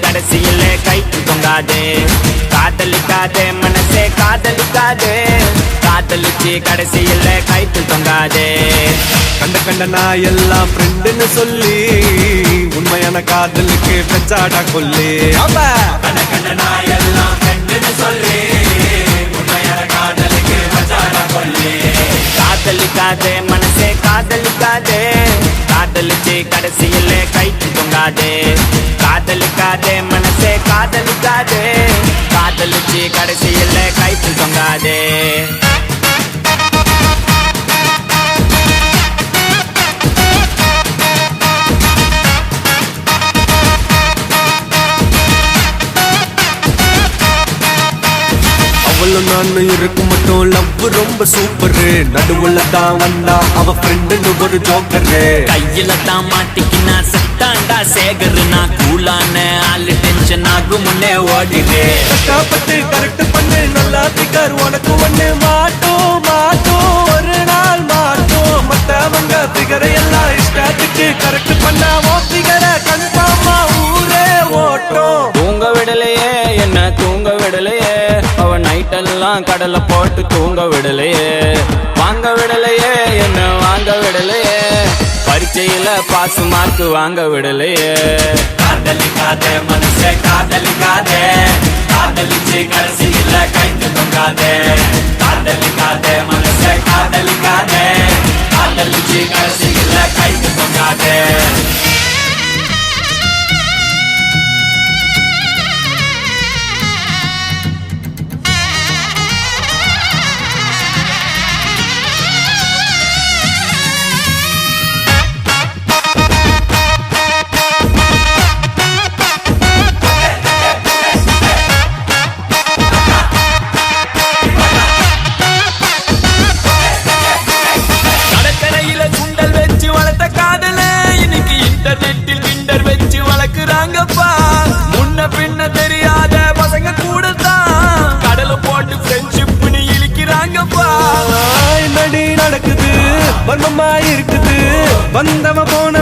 கடைசியில கைக்கு தொங்காதே. காதலிக்காதே மனசே காதலிக்காதே, காதலிச்சு கடைசியில கைக்கு தொங்காதே. கண்ட கண்ட நான் எல்லாம் ஃப்ரெண்டுன்னு சொல்லி உண்மையான காதலுக்கு பெச்சாடா கொல்லி. கண்ட கண்ட நான் எல்லாம் ஃப்ரெண்டுன்னு சொல்லி உண்மையான காதலுக்கு பெச்சாடா கொல்லி. காதலிக்காதே மனசே காதலிக்காதே, காதலிச்சு கடைசியில கைக்கு தொங்காதே. காதலிக்காதே மனசே காதலிக்காதே, காதலிச்சு கடைசியில கைக்கு தொங்காதே. அவளும் நானும் இருக்கும் மட்டும் லவ் ரொம்ப சூப்பரு. நடுவுல தான் வந்தா அவ ஃப்ரெண்டுன்னு ஒரு ஜோக்கரு. கையில தான் மாட்டிக்கினா செத்தாண்டா சேகரு. நான் கூலான ஆளு டென்ஷன் ஆகும் முன்னே ஓடிடு. கஷ்டப்பட்டு கரெக்ட் பண்ணு நல்லா பிகர் உனக்கு ஒண்ணு மாட்டோம் மாட்டோம் ஒரு நாள் மாட்டோம். மத்தவங்க பிகரை எல்லாம் இஷ்டத்துக்கு கரெக்ட் பண்ணா ஓ பிகரை கன்ஃபார்மா ஊரே ஓட்டும். தூங்க விடலையே என்ன தூங்க விடலையே, அவ நைட்டெல்லாம் கடலை போட்டு தூங்க விடலையே. வாங்க விடலையே என்ன வாங்க விடலையே, பரீட்சையில பாசு மார்க்கு வாங்க விடலையே. காதலிக்காதே மனசே காதலிக்காதே, காதலிச்சு கடைசியில கைத்து தொங்காதே. காதலிக்காதே மனசே காதலிக்காதே, காதலிச்சு கடைசியில கைத்து தொங்காதே. முன்ன பின்ன தெரியாத பசங்க கூட தான் கடலை போட்டு ஃப்ரெண்ட்ஷிப்னு இழுக்கிறாங்கப்பா. நடி நடக்குது வர்மமா இருக்குது வந்தவ போன